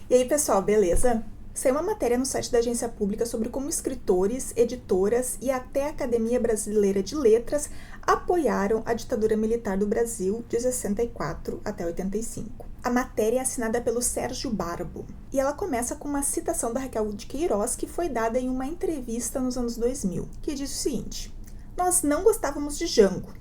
E aí, pessoal, beleza? Saiu uma matéria no site da agência pública sobre como escritores, editoras e até a Academia Brasileira de Letras apoiaram a ditadura militar do Brasil de 64 até 85. A matéria é assinada pelo Sérgio Barbo e ela começa com uma citação da Raquel de Queiroz que foi dada em uma entrevista nos anos 2000, que diz o seguinte: "Nós não gostávamos de Jango,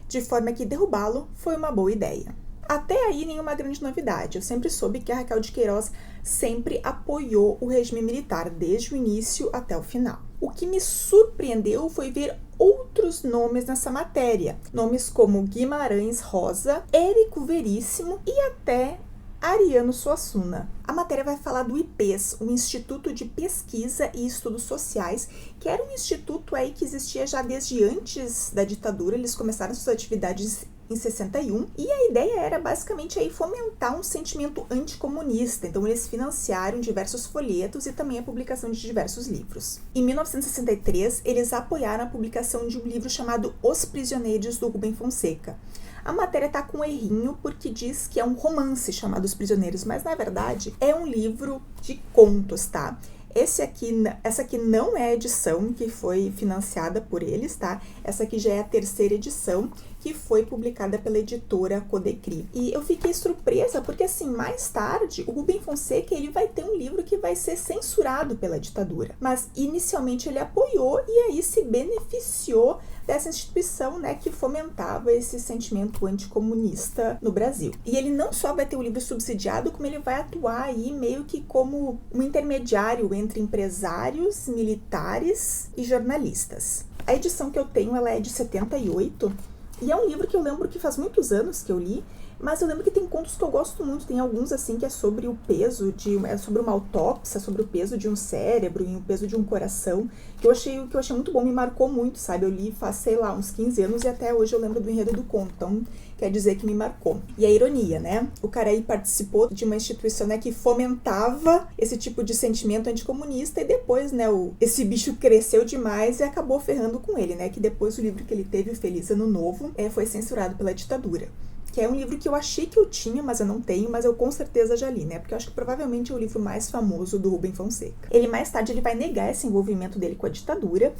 de forma que derrubá-lo foi uma boa ideia." Até aí, nenhuma grande novidade. Eu sempre soube que a Raquel de Queiroz sempre apoiou o regime militar, desde o início até o final. O que me surpreendeu foi ver outros nomes nessa matéria. Nomes como Guimarães Rosa, Érico Veríssimo e até Ariano Suassuna. A matéria vai falar do IPES, o Instituto de Pesquisa e Estudos Sociais, que era um instituto aí que existia já desde antes da ditadura. Eles começaram suas atividades em 61, e a ideia era basicamente aí fomentar um sentimento anticomunista. Então eles financiaram diversos folhetos e também a publicação de diversos livros. Em 1963, eles apoiaram a publicação de um livro chamado Os Prisioneiros, do Rubem Fonseca. A matéria tá com um errinho porque diz que é um romance chamado Os Prisioneiros, mas na verdade é um livro de contos, tá? Essa aqui não é a edição que foi financiada por eles, tá? Essa aqui já é a terceira edição, que foi publicada pela editora Codecri. E eu fiquei surpresa porque, assim, mais tarde, o Rubem Fonseca, ele vai ter um livro que vai ser censurado pela ditadura. Mas, inicialmente, ele apoiou e aí se beneficiou dessa instituição, né, que fomentava esse sentimento anticomunista no Brasil. E ele não só vai ter o livro subsidiado, como ele vai atuar aí meio que como um intermediário entre empresários, militares e jornalistas. A edição que eu tenho, ela é de 78, e é um livro que eu lembro que faz muitos anos que eu li, mas eu lembro que tem contos que eu gosto muito. Tem alguns, assim, que é sobre o peso é sobre uma autópsia, sobre o peso de um cérebro e o peso de um coração, que eu achei muito bom, me marcou muito, sabe? Eu li faz, sei lá, uns 15 anos e até hoje eu lembro do enredo do conto, então quer dizer que me marcou. E a ironia, né? O cara aí participou de uma instituição, né, que fomentava esse tipo de sentimento anticomunista e depois, né, esse bicho cresceu demais e acabou ferrando com ele, né? Que depois o livro que ele teve, o Feliz Ano Novo, foi censurado pela ditadura. Que é um livro que eu achei que eu tinha, mas eu não tenho, mas eu com certeza já li, né? Porque eu acho que provavelmente é o livro mais famoso do Rubem Fonseca. Ele mais tarde ele vai negar esse envolvimento dele com a ditadura.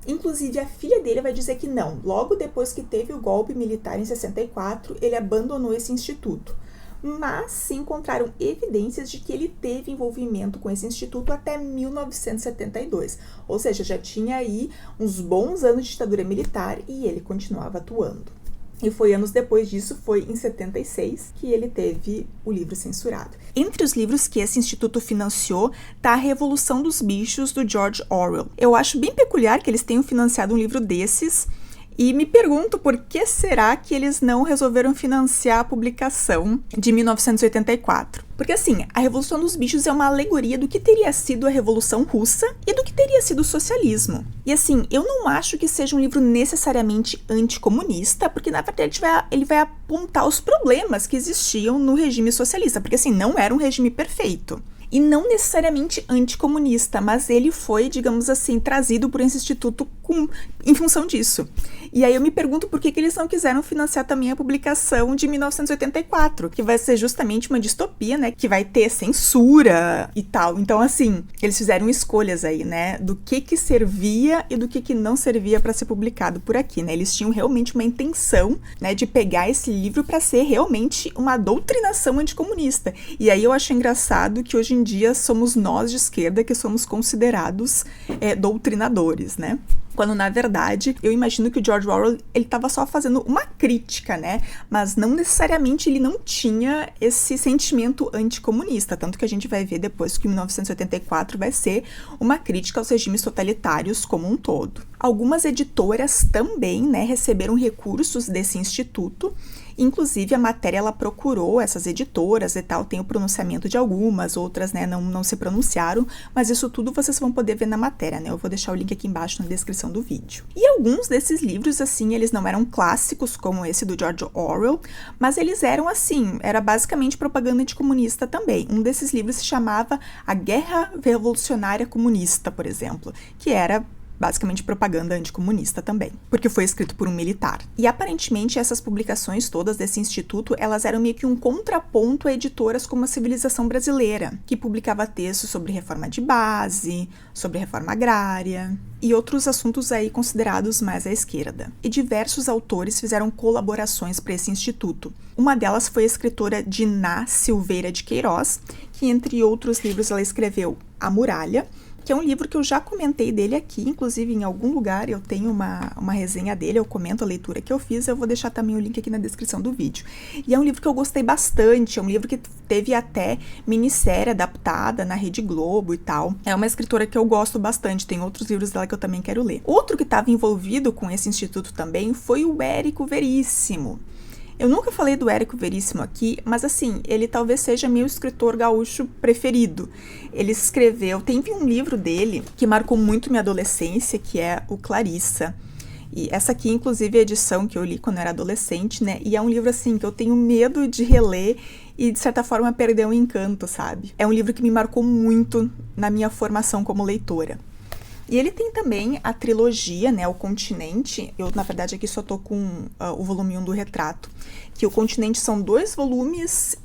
Inclusive, a filha dele vai dizer que não. Logo depois que teve o golpe militar em 64, ele abandonou esse instituto. Mas se encontraram evidências de que ele teve envolvimento com esse instituto até 1972. Ou seja, já tinha aí uns bons anos de ditadura militar e ele continuava atuando. E foi anos depois disso, foi em 76, que ele teve o livro censurado. Entre os livros que esse instituto financiou, tá A Revolução dos Bichos, do George Orwell. Eu acho bem peculiar que eles tenham financiado um livro desses, e me pergunto por que será que eles não resolveram financiar a publicação de 1984. Porque assim, a Revolução dos Bichos é uma alegoria do que teria sido a Revolução Russa e do que teria sido o socialismo. E assim, eu não acho que seja um livro necessariamente anticomunista, porque na verdade ele vai apontar os problemas que existiam no regime socialista, porque assim, não era um regime perfeito. E não necessariamente anticomunista, mas ele foi, digamos assim, trazido por esse instituto em função disso. E aí eu me pergunto por que eles não quiseram financiar também a publicação de 1984, que vai ser justamente uma distopia, né, que vai ter censura e tal. Então, assim, eles fizeram escolhas aí, né, do que servia e do que não servia para ser publicado por aqui, né. Eles tinham realmente uma intenção, né, de pegar esse livro para ser realmente uma doutrinação anticomunista. E aí eu acho engraçado que hoje em dia somos nós de esquerda que somos considerados doutrinadores, né? Quando, na verdade, eu imagino que o George Orwell, ele estava só fazendo uma crítica, né? Mas não necessariamente ele não tinha esse sentimento anticomunista, tanto que a gente vai ver depois que 1984 vai ser uma crítica aos regimes totalitários como um todo. Algumas editoras também, né, receberam recursos desse instituto. Inclusive, a matéria, ela procurou essas editoras e tal, tem o pronunciamento de algumas, outras, né, não se pronunciaram, mas isso tudo vocês vão poder ver na matéria, né, eu vou deixar o link aqui embaixo na descrição do vídeo. E alguns desses livros, assim, eles não eram clássicos, como esse do George Orwell, mas eles eram, assim, era basicamente propaganda anticomunista também. Um desses livros se chamava A Guerra Revolucionária Comunista, por exemplo, que era basicamente propaganda anticomunista também, porque foi escrito por um militar. E aparentemente essas publicações todas desse instituto, elas eram meio que um contraponto a editoras como a Civilização Brasileira, que publicava textos sobre reforma de base, sobre reforma agrária e outros assuntos aí considerados mais à esquerda. E diversos autores fizeram colaborações para esse instituto. Uma delas foi a escritora Diná Silveira de Queiroz, que entre outros livros ela escreveu A Muralha, que é um livro que eu já comentei dele aqui, inclusive em algum lugar eu tenho uma resenha dele, eu comento a leitura que eu fiz, eu vou deixar também o link aqui na descrição do vídeo. E é um livro que eu gostei bastante, é um livro que teve até minissérie adaptada na Rede Globo e tal. É uma escritora que eu gosto bastante, tem outros livros dela que eu também quero ler. Outro que estava envolvido com esse instituto também foi o Érico Veríssimo. Eu nunca falei do Érico Veríssimo aqui, mas assim, ele talvez seja meu escritor gaúcho preferido. Ele escreveu, teve um livro dele que marcou muito minha adolescência, que é o Clarissa. E essa aqui, inclusive, é a edição que eu li quando eu era adolescente, né? E é um livro, assim, que eu tenho medo de reler e, de certa forma, perder o encanto, sabe? É um livro que me marcou muito na minha formação como leitora. E ele tem também a trilogia, né, O Continente. Eu, na verdade, aqui só tô com o volume 1 do Retrato. Que O Continente são 2 volumes,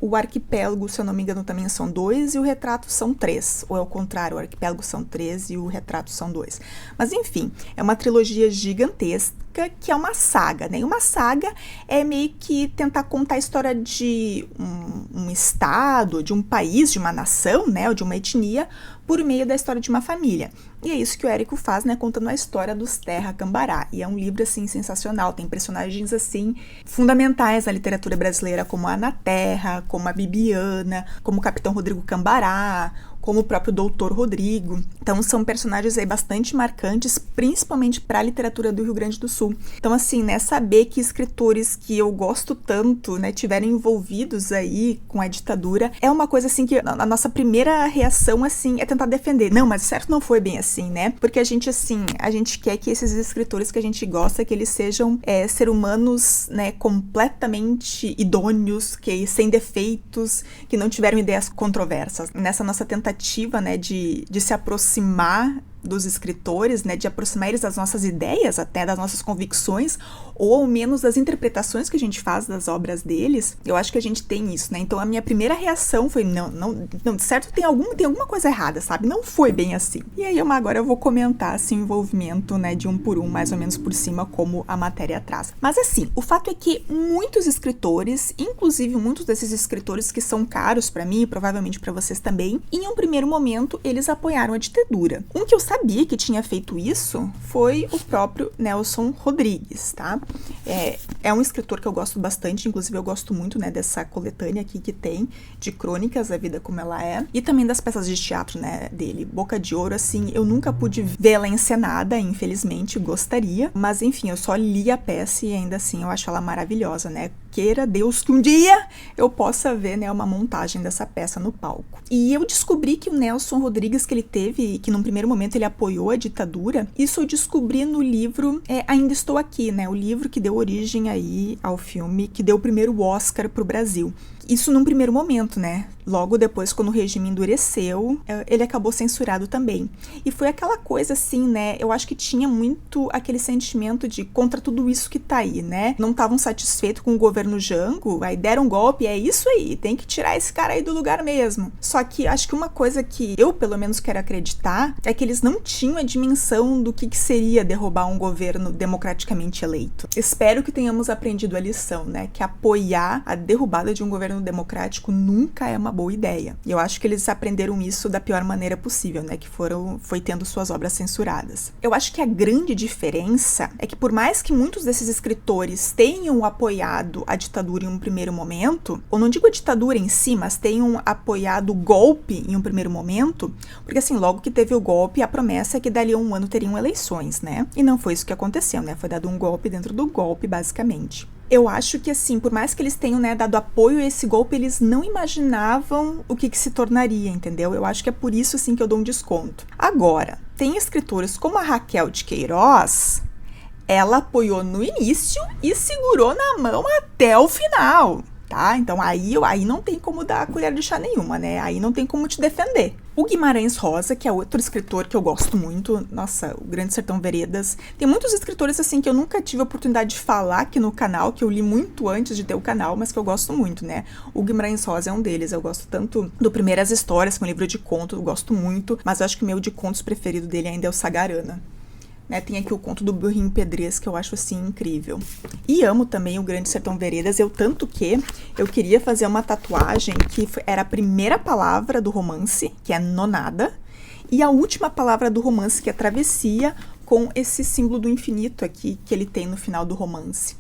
o Arquipélago, se eu não me engano, também são 2, e o Retrato são 3. Ou é o contrário, o Arquipélago são 3 e o Retrato são 2. Mas, enfim, é uma trilogia gigantesca, que é uma saga, né? E uma saga é meio que tentar contar a história de um estado, de um país, de uma nação, né, ou de uma etnia, por meio da história de uma família. E é isso que o Érico faz, né, contando a história dos Terra Cambará. E é um livro, assim, sensacional. Tem personagens, assim, fundamentais na literatura brasileira, como a Ana Terra, como a Bibiana, como o Capitão Rodrigo Cambará, como o próprio Doutor Rodrigo. Então, são personagens aí bastante marcantes, principalmente para a literatura do Rio Grande do Sul. Então, assim, né, saber que escritores que eu gosto tanto, né, tiveram envolvidos aí com a ditadura, é uma coisa, assim, que a nossa primeira reação, assim, é tentar defender. Não, mas certo não foi bem assim, né? Porque a gente, assim, a gente quer que esses escritores que a gente gosta, que eles sejam ser humanos, né, completamente idôneos, que sem defeitos, que não tiveram ideias controversas. Nessa nossa tentativa, né, de se aproximar dos escritores, né, de aproximar eles das nossas ideias, até das nossas convicções, ou ao menos das interpretações que a gente faz das obras deles, eu acho que a gente tem isso, né? Então a minha primeira reação foi, não, certo, tem alguma coisa errada, sabe? Não foi bem assim. E aí agora eu vou comentar, assim, o envolvimento, né, de um por um, mais ou menos por cima, como a matéria traz. Mas assim, o fato é que muitos escritores, inclusive muitos desses escritores que são caros pra mim, e provavelmente pra vocês também, em um primeiro momento, eles apoiaram a ditadura. Um que eu sabia que tinha feito isso foi o próprio Nelson Rodrigues, tá? É um escritor que eu gosto bastante, inclusive eu gosto muito, né, dessa coletânea aqui que tem de crônicas da vida como ela é, e também das peças de teatro, né, dele. Boca de Ouro, assim, eu nunca pude ver ela encenada, infelizmente, gostaria, mas enfim, eu só li a peça e ainda assim eu acho ela maravilhosa, né? Queira Deus que um dia eu possa ver, né, uma montagem dessa peça no palco. E eu descobri que o Nelson Rodrigues, que ele teve, que num primeiro momento ele apoiou a ditadura, isso eu descobri no livro Ainda Estou Aqui, né, o livro que deu origem aí ao filme, que deu o primeiro Oscar pro Brasil. Isso num primeiro momento, né? Logo depois, quando o regime endureceu, ele acabou censurado também. E foi aquela coisa assim, né? Eu acho que tinha muito aquele sentimento de contra tudo isso que tá aí, né? Não estavam satisfeitos com o governo Jango, aí deram um golpe, é isso aí, tem que tirar esse cara aí do lugar mesmo. Só que acho que uma coisa que eu, pelo menos, quero acreditar é que eles não tinham a dimensão do que seria derrubar um governo democraticamente eleito. Espero que tenhamos aprendido a lição, né? Que apoiar a derrubada de um governo democrático nunca é uma boa ideia. E eu acho que eles aprenderam isso da pior maneira possível, né? Que foi tendo suas obras censuradas. Eu acho que a grande diferença é que por mais que muitos desses escritores tenham apoiado a ditadura em um primeiro momento, ou não digo a ditadura em si, mas tenham apoiado o golpe em um primeiro momento, porque assim, logo que teve o golpe, a promessa é que dali a um ano teriam eleições, né? E não foi isso que aconteceu, né? Foi dado um golpe dentro do golpe, basicamente. Eu acho que, assim, por mais que eles tenham, né, dado apoio a esse golpe, eles não imaginavam o que se tornaria, entendeu? Eu acho que é por isso, assim, que eu dou um desconto. Agora, tem escritores como a Raquel de Queiroz, ela apoiou no início e segurou na mão até o final, tá? Então aí não tem como dar colher de chá nenhuma, né? Aí não tem como te defender. O Guimarães Rosa, que é outro escritor que eu gosto muito, nossa, o Grande Sertão Veredas. Tem muitos escritores, assim, que eu nunca tive a oportunidade de falar aqui no canal, que eu li muito antes de ter o canal, mas que eu gosto muito, né? O Guimarães Rosa é um deles, eu gosto tanto do Primeiras Histórias, que é um livro de contos, eu gosto muito, mas eu acho que o meu de contos preferido dele ainda é o Sagarana. Né, tem aqui o conto do Burrinho Pedrez, que eu acho, assim, incrível. E amo também o Grande Sertão Veredas, tanto que eu queria fazer uma tatuagem que era a primeira palavra do romance, que é nonada, e a última palavra do romance, que é travessia, com esse símbolo do infinito aqui, que ele tem no final do romance.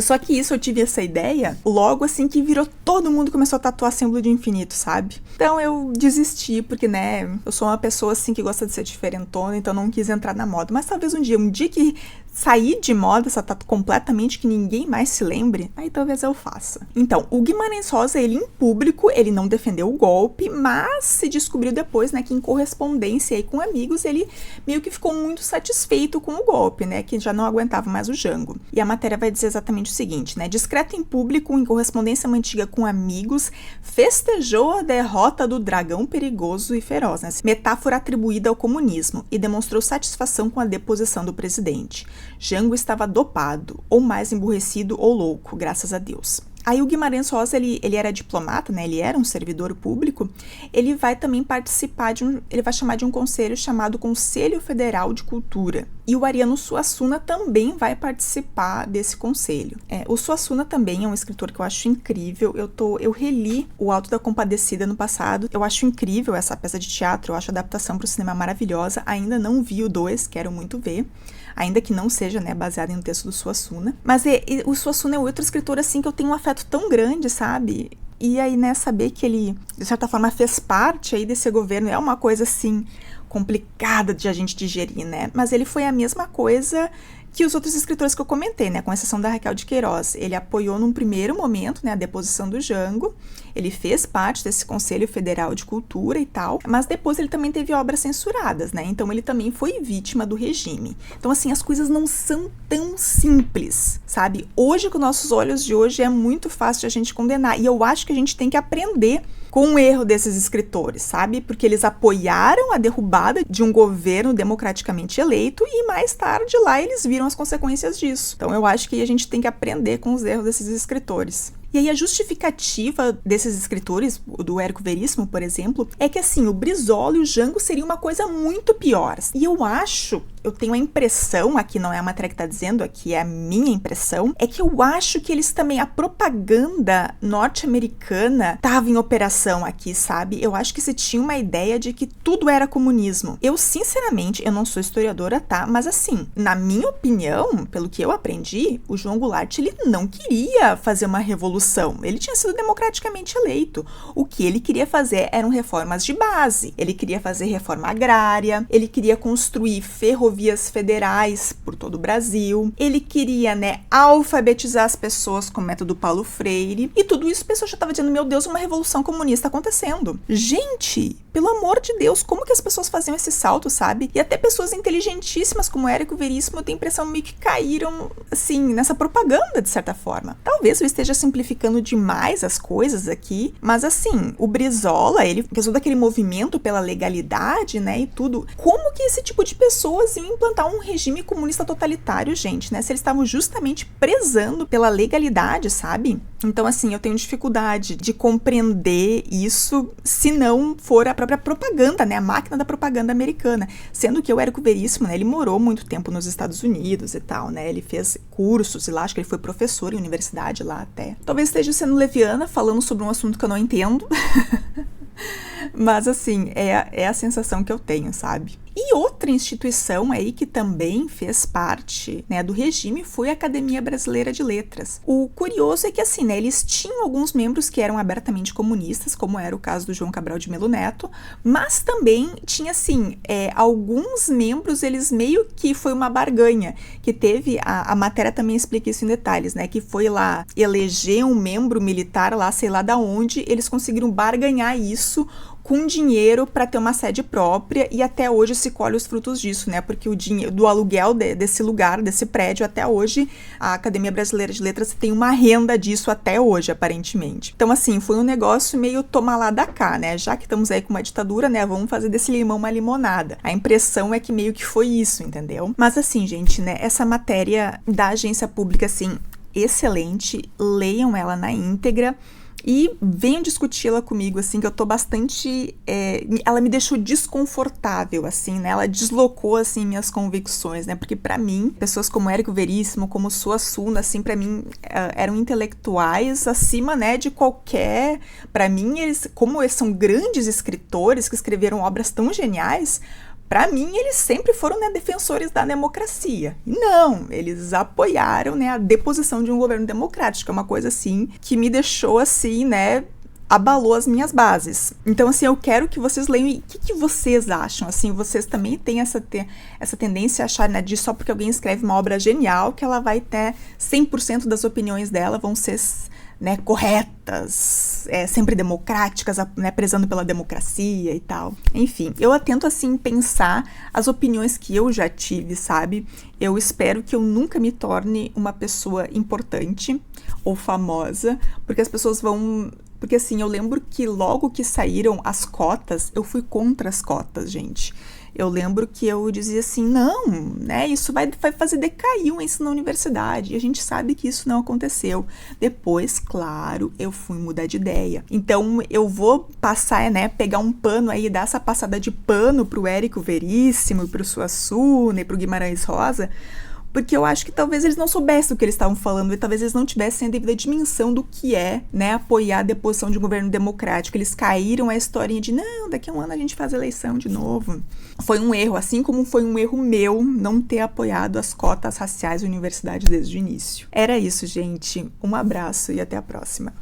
Só que isso, eu tive essa ideia logo assim que virou, todo mundo começou a tatuar símbolo de infinito, sabe? Então eu desisti, porque, né, eu sou uma pessoa assim que gosta de ser diferentona, então não quis entrar na moda. Mas talvez um dia que sair de moda essa tatu completamente, que ninguém mais se lembre, aí talvez eu faça. Então, o Guimarães Rosa, ele em público, ele não defendeu o golpe, mas se descobriu depois, né, que em correspondência aí com amigos, ele meio que ficou muito satisfeito com o golpe, né, que já não aguentava mais o Jango. E a matéria vai dizer exatamente o seguinte, né, discreto em público, em correspondência mantiga com amigos, festejou a derrota do dragão perigoso e feroz, né, metáfora atribuída ao comunismo, e demonstrou satisfação com a deposição do presidente. Jango estava dopado, ou mais emburrecido ou louco, graças a Deus. Aí o Guimarães Rosa, ele era diplomata, né? Ele era um servidor público. Ele vai também participar ele vai chamar de um conselho chamado Conselho Federal de Cultura. E o Ariano Suassuna também vai participar desse conselho. O Suassuna também é um escritor que eu acho incrível. Eu reli O Alto da Compadecida no passado. Eu acho incrível essa peça de teatro. Eu acho a adaptação para o cinema maravilhosa. Ainda não vi o 2, quero muito ver. Ainda que não seja, né, baseado em um texto do Suassuna. Mas o Suassuna é outro escritor, assim, que eu tenho um afeto tão grande, sabe? E aí, né, saber que ele, de certa forma, fez parte aí desse governo é uma coisa, assim, complicada de a gente digerir, né? Mas ele foi a mesma coisa que os outros escritores que eu comentei, né, com exceção da Raquel de Queiroz. Ele apoiou num primeiro momento, né, a deposição do Jango, ele fez parte desse Conselho Federal de Cultura e tal, mas depois ele também teve obras censuradas, né, então ele também foi vítima do regime. Então, assim, as coisas não são tão simples, sabe? Hoje, com nossos olhos de hoje, é muito fácil de a gente condenar, e eu acho que a gente tem que aprender com o erro desses escritores, sabe? Porque eles apoiaram a derrubada de um governo democraticamente eleito e mais tarde lá eles viram as consequências disso. Então eu acho que a gente tem que aprender com os erros desses escritores. E aí a justificativa desses escritores, do Érico Veríssimo, por exemplo, é que assim, o Brizola e o Jango seriam uma coisa muito pior. E eu tenho a impressão, aqui não é a matéria que está dizendo, aqui é a minha impressão, é que eu acho que eles também, a propaganda norte-americana estava em operação aqui, sabe? Eu acho que se tinha uma ideia de que tudo era comunismo. Eu, sinceramente, eu não sou historiadora, tá? Mas assim, na minha opinião, pelo que eu aprendi, o João Goulart, ele não queria fazer uma revolução. Ele tinha sido democraticamente eleito. O que ele queria fazer eram reformas de base. Ele queria fazer reforma agrária, ele queria construir ferrovias federais por todo o Brasil, ele queria, né, alfabetizar as pessoas com o método Paulo Freire, e tudo isso a pessoa já estava dizendo, meu Deus, uma revolução comunista acontecendo. Gente, pelo amor de Deus, como que as pessoas faziam esse salto, sabe? E até pessoas inteligentíssimas como Érico Veríssimo, eu tenho a impressão meio que caíram, assim, nessa propaganda, de certa forma. Talvez eu esteja simplificando demais as coisas aqui, mas assim, o Brizola, ele fez todo aquele movimento pela legalidade, né, e tudo. Como que esse tipo de pessoas iam implantar um regime comunista totalitário, gente, né, se eles estavam justamente prezando pela legalidade, sabe? Então, assim, eu tenho dificuldade de compreender isso se não for a própria propaganda, né, a máquina da propaganda americana, sendo que o Érico Veríssimo, né, ele morou muito tempo nos Estados Unidos e tal, né, ele fez cursos e lá, acho que ele foi professor em universidade lá até. Talvez esteja sendo leviana, falando sobre um assunto que eu não entendo, mas assim, é a sensação que eu tenho, sabe? E outra instituição aí que também fez parte, né, do regime foi a Academia Brasileira de Letras. O curioso é que, assim, né, eles tinham alguns membros que eram abertamente comunistas, como era o caso do João Cabral de Melo Neto, mas também tinha, assim, alguns membros, eles meio que foi uma barganha, que teve, a matéria também explica isso em detalhes, né, que foi lá eleger um membro militar lá, sei lá da onde, eles conseguiram barganhar isso com dinheiro para ter uma sede própria, e até hoje se colhe os frutos disso, né? Porque o dinheiro do aluguel desse lugar, desse prédio, até hoje, a Academia Brasileira de Letras tem uma renda disso até hoje, aparentemente. Então, assim, foi um negócio meio toma lá da cá, né? Já que estamos aí com uma ditadura, né? Vamos fazer desse limão uma limonada. A impressão é que meio que foi isso, entendeu? Mas assim, gente, né? Essa matéria da agência pública, assim, excelente. Leiam ela na íntegra. E venham discuti-la comigo, assim, que eu tô bastante... ela me deixou desconfortável, assim, né? Ela deslocou, assim, minhas convicções, né? Porque pra mim, pessoas como Érico Veríssimo, como Suassuna, assim, pra mim, eram intelectuais acima, né, de qualquer... Pra mim, como eles são grandes escritores que escreveram obras tão geniais... Para mim, eles sempre foram, né, defensores da democracia. E não, eles apoiaram, né, a deposição de um governo democrático. É uma coisa, assim, que me deixou, assim, né, abalou as minhas bases. Então, assim, eu quero que vocês leiam. E o que vocês acham? Assim, vocês também têm essa tendência a achar, né, de só porque alguém escreve uma obra genial que ela vai ter 100% das opiniões dela vão ser... né, corretas, sempre democráticas, né, prezando pela democracia e tal. Enfim, eu tento, assim, pensar as opiniões que eu já tive, sabe? Eu espero que eu nunca me torne uma pessoa importante ou famosa, porque as pessoas vão... Porque, assim, eu lembro que logo que saíram as cotas, eu fui contra as cotas, gente. Eu lembro que eu dizia assim, não, né, isso vai fazer decair o ensino na universidade, e a gente sabe que isso não aconteceu. Depois, claro, eu fui mudar de ideia. Então, eu vou passar, né, pegar um pano aí, dar essa passada de pano pro Érico Veríssimo, pro Suassuna e pro Guimarães Rosa, porque eu acho que talvez eles não soubessem o que eles estavam falando e talvez eles não tivessem a devida dimensão do que é, né, apoiar a deposição de um governo democrático. Eles caíram a historinha de, não, daqui a um ano a gente faz eleição de novo. Foi um erro, assim como foi um erro meu não ter apoiado as cotas raciais da universidade desde o início. Era isso, gente. Um abraço e até a próxima.